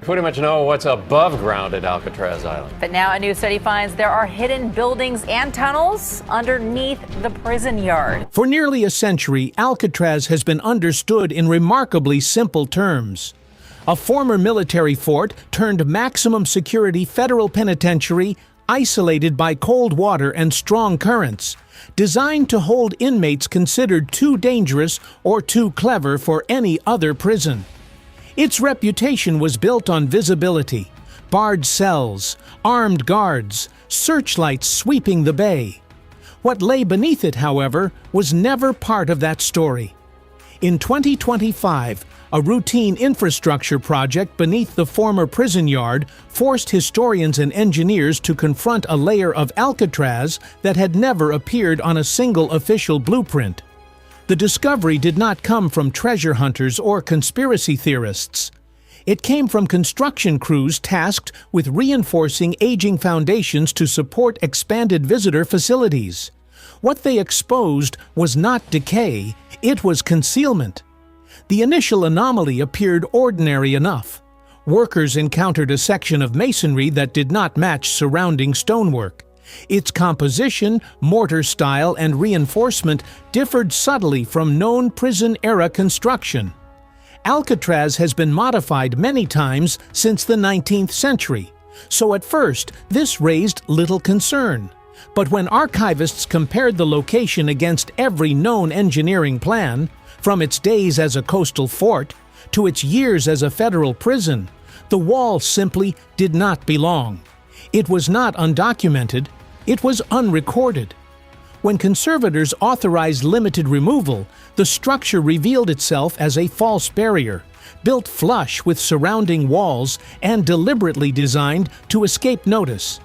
Pretty much know what's above ground at Alcatraz Island. But now a new study finds there are hidden buildings and tunnels underneath the prison yard. For nearly a century, Alcatraz has been understood in remarkably simple terms. A former military fort turned maximum security federal penitentiary isolated by cold water and strong currents, designed to hold inmates considered too dangerous or too clever for any other prison. Its reputation was built on visibility, barred cells, armed guards, searchlights sweeping the bay. What lay beneath it, however, was never part of that story. In 2025, a routine infrastructure project beneath the former prison yard forced historians and engineers to confront a layer of Alcatraz that had never appeared on a single official blueprint. The discovery did not come from treasure hunters or conspiracy theorists. It came from construction crews tasked with reinforcing aging foundations to support expanded visitor facilities. What they exposed was not decay, it was concealment. The initial anomaly appeared ordinary enough. Workers encountered a section of masonry that did not match surrounding stonework. Its composition, mortar style, and reinforcement differed subtly from known prison-era construction. Alcatraz has been modified many times since the 19th century, so at first this raised little concern. But when archivists compared the location against every known engineering plan, from its days as a coastal fort to its years as a federal prison, the wall simply did not belong. It was not undocumented. It was unrecorded. When conservators authorized limited removal, the structure revealed itself as a false barrier, built flush with surrounding walls and deliberately designed to escape notice.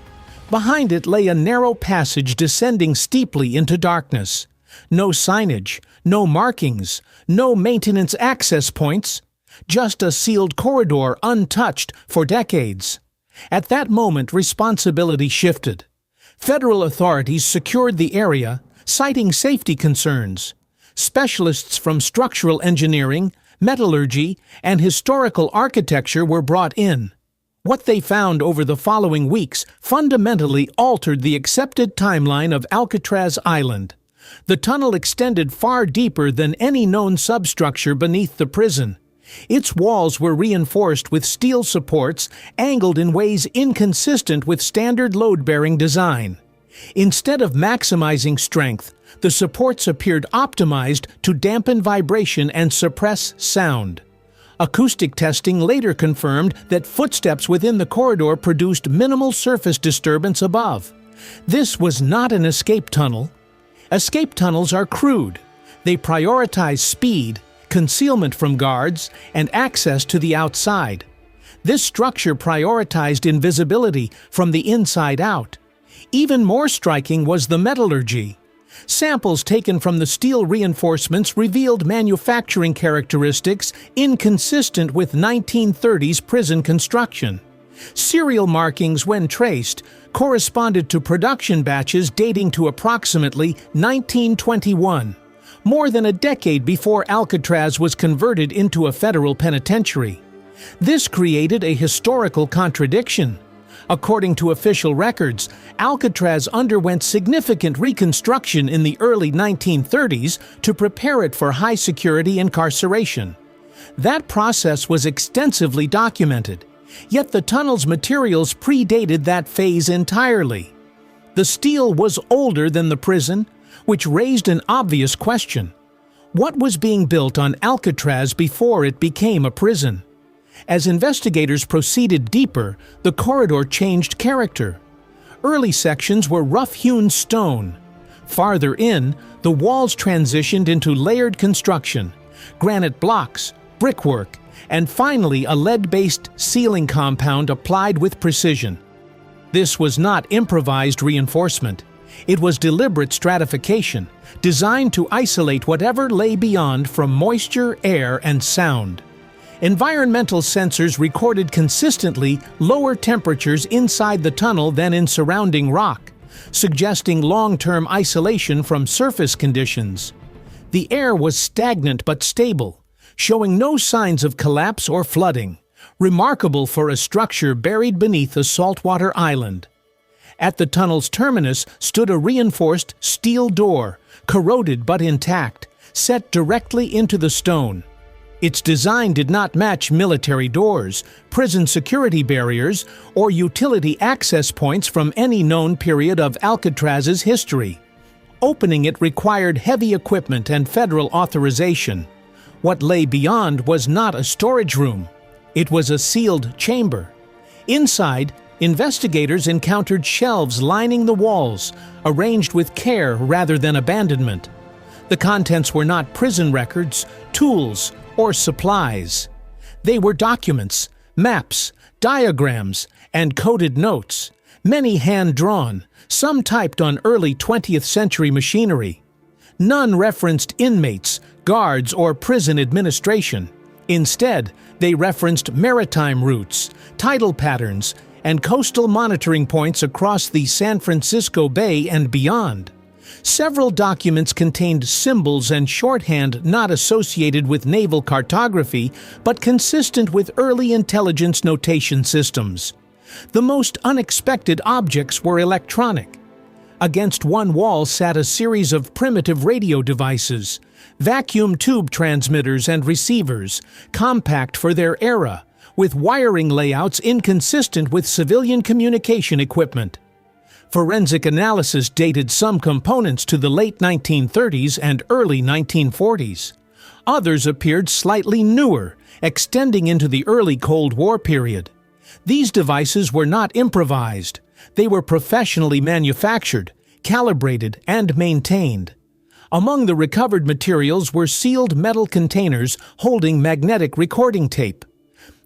Behind it lay a narrow passage descending steeply into darkness. No signage, no markings, no maintenance access points, just a sealed corridor untouched for decades. At that moment, responsibility shifted. Federal authorities secured the area, citing safety concerns. Specialists from structural engineering, metallurgy, and historical architecture were brought in. What they found over the following weeks fundamentally altered the accepted timeline of Alcatraz Island. The tunnel extended far deeper than any known substructure beneath the prison. Its walls were reinforced with steel supports angled in ways inconsistent with standard load-bearing design. Instead of maximizing strength, the supports appeared optimized to dampen vibration and suppress sound. Acoustic testing later confirmed that footsteps within the corridor produced minimal surface disturbance above. This was not an escape tunnel. Escape tunnels are crude. They prioritize speed, concealment from guards, and access to the outside. This structure prioritized invisibility from the inside out. Even more striking was the metallurgy. Samples taken from the steel reinforcements revealed manufacturing characteristics inconsistent with 1930s prison construction. Serial markings, when traced, corresponded to production batches dating to approximately 1921. More than a decade before Alcatraz was converted into a federal penitentiary. This created a historical contradiction. According to official records, Alcatraz underwent significant reconstruction in the early 1930s to prepare it for high-security incarceration. That process was extensively documented, yet the tunnel's materials predated that phase entirely. The steel was older than the prison, which raised an obvious question. What was being built on Alcatraz before it became a prison? As investigators proceeded deeper, the corridor changed character. Early sections were rough-hewn stone. Farther in, the walls transitioned into layered construction, granite blocks, brickwork, and finally a lead-based ceiling compound applied with precision. This was not improvised reinforcement. It was deliberate stratification, designed to isolate whatever lay beyond from moisture, air, and sound. Environmental sensors recorded consistently lower temperatures inside the tunnel than in surrounding rock, suggesting long-term isolation from surface conditions. The air was stagnant but stable, showing no signs of collapse or flooding. remarkable for a structure buried beneath a saltwater island. At the tunnel's terminus stood a reinforced steel door, corroded but intact, set directly into the stone. Its design did not match military doors, prison security barriers, or utility access points from any known period of Alcatraz's history. Opening it required heavy equipment and federal authorization. What lay beyond was not a storage room. It was a sealed chamber. Inside, investigators encountered shelves lining the walls, arranged with care rather than abandonment. The contents were not prison records, tools, or supplies. They were documents, maps, diagrams, and coded notes, many hand-drawn, some typed on early 20th century machinery. None referenced inmates, guards, or prison administration. Instead, they referenced maritime routes, tidal patterns, and coastal monitoring points across the San Francisco Bay and beyond. Several documents contained symbols and shorthand not associated with naval cartography, but consistent with early intelligence notation systems. The most unexpected objects were electronic. Against one wall sat a series of primitive radio devices, vacuum tube transmitters and receivers, compact for their era, with wiring layouts inconsistent with civilian communication equipment. Forensic analysis dated some components to the late 1930s and early 1940s. Others appeared slightly newer, extending into the early Cold War period. These devices were not improvised. They were professionally manufactured, calibrated, and maintained. Among the recovered materials were sealed metal containers holding magnetic recording tape.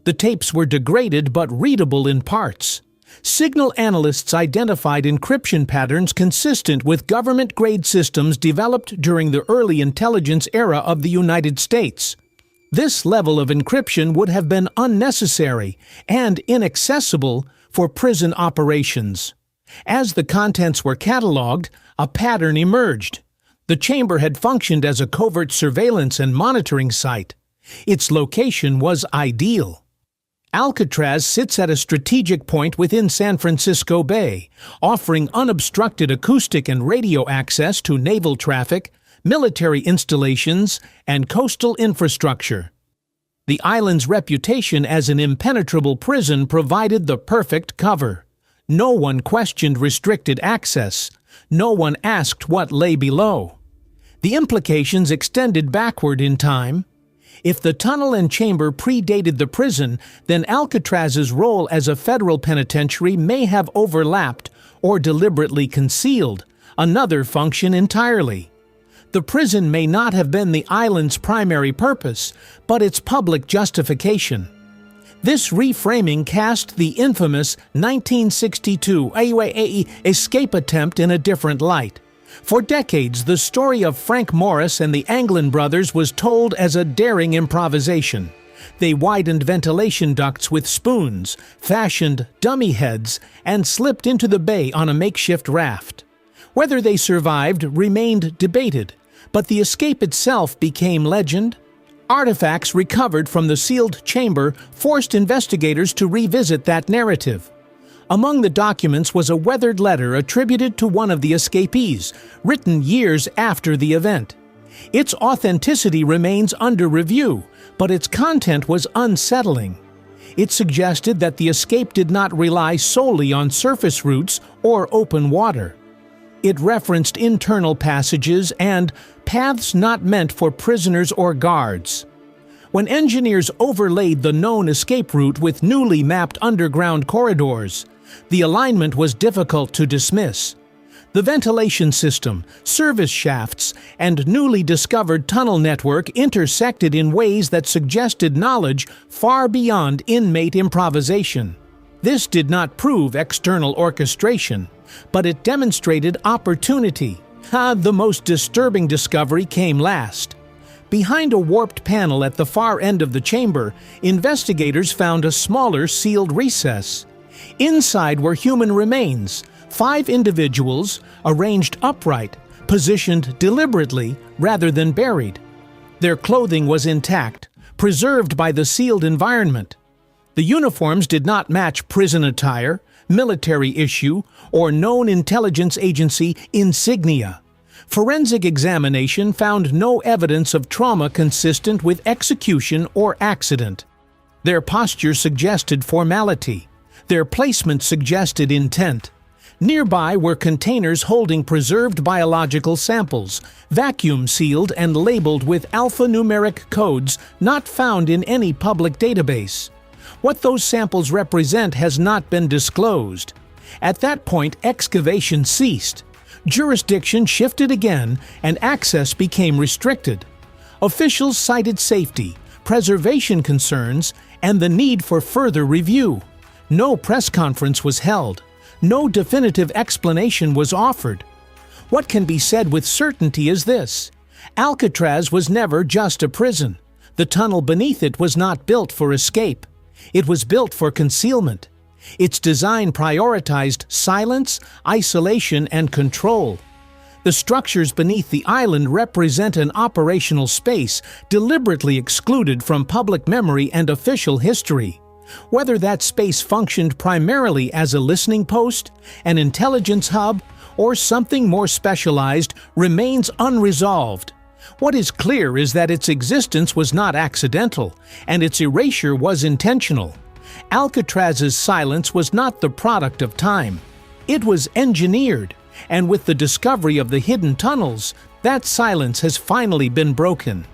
The tapes were degraded but readable in parts. Signal analysts identified encryption patterns consistent with government-grade systems developed during the early intelligence era of the United States. This level of encryption would have been unnecessary and inaccessible for prison operations. As the contents were cataloged, a pattern emerged. The chamber had functioned as a covert surveillance and monitoring site. Its location was ideal. Alcatraz sits at a strategic point within San Francisco Bay, offering unobstructed acoustic and radio access to naval traffic, military installations, and coastal infrastructure. The island's reputation as an impenetrable prison provided the perfect cover. No one questioned restricted access. No one asked what lay below. The implications extended backward in time. If the tunnel and chamber predated the prison, then Alcatraz's role as a federal penitentiary may have overlapped or deliberately concealed another function entirely. The prison may not have been the island's primary purpose, but its public justification. This reframing cast the infamous 1962 escape attempt in a different light. For decades, the story of Frank Morris and the Anglin brothers was told as a daring improvisation. They widened ventilation ducts with spoons, fashioned dummy heads, and slipped into the bay on a makeshift raft. Whether they survived remained debated, but the escape itself became legend. Artifacts recovered from the sealed chamber forced investigators to revisit that narrative. Among the documents was a weathered letter attributed to one of the escapees, written years after the event. Its authenticity remains under review, but its content was unsettling. It suggested that the escape did not rely solely on surface routes or open water. It referenced internal passages and paths not meant for prisoners or guards. When engineers overlaid the known escape route with newly mapped underground corridors, the alignment was difficult to dismiss. The ventilation system, service shafts, and newly discovered tunnel network intersected in ways that suggested knowledge far beyond inmate improvisation. This did not prove external orchestration, but it demonstrated opportunity. The most disturbing discovery came last. Behind a warped panel at the far end of the chamber, investigators found a smaller sealed recess. Inside were human remains, 5 individuals, arranged upright, positioned deliberately rather than buried. Their clothing was intact, preserved by the sealed environment. The uniforms did not match prison attire, military issue, or known intelligence agency insignia. Forensic examination found no evidence of trauma consistent with execution or accident. Their posture suggested formality. Their placement suggested intent. Nearby were containers holding preserved biological samples, vacuum-sealed and labeled with alphanumeric codes not found in any public database. What those samples represent has not been disclosed. At that point, excavation ceased. Jurisdiction shifted again, and access became restricted. Officials cited safety, preservation concerns, and the need for further review. No press conference was held. No definitive explanation was offered. What can be said with certainty is this: Alcatraz was never just a prison. The tunnel beneath it was not built for escape. It was built for concealment. Its design prioritized silence, isolation, and control. The structures beneath the island represent an operational space deliberately excluded from public memory and official history. Whether that space functioned primarily as a listening post, an intelligence hub, or something more specialized remains unresolved. What is clear is that its existence was not accidental, and its erasure was intentional. Alcatraz's silence was not the product of time. It was engineered, and with the discovery of the hidden tunnels, that silence has finally been broken.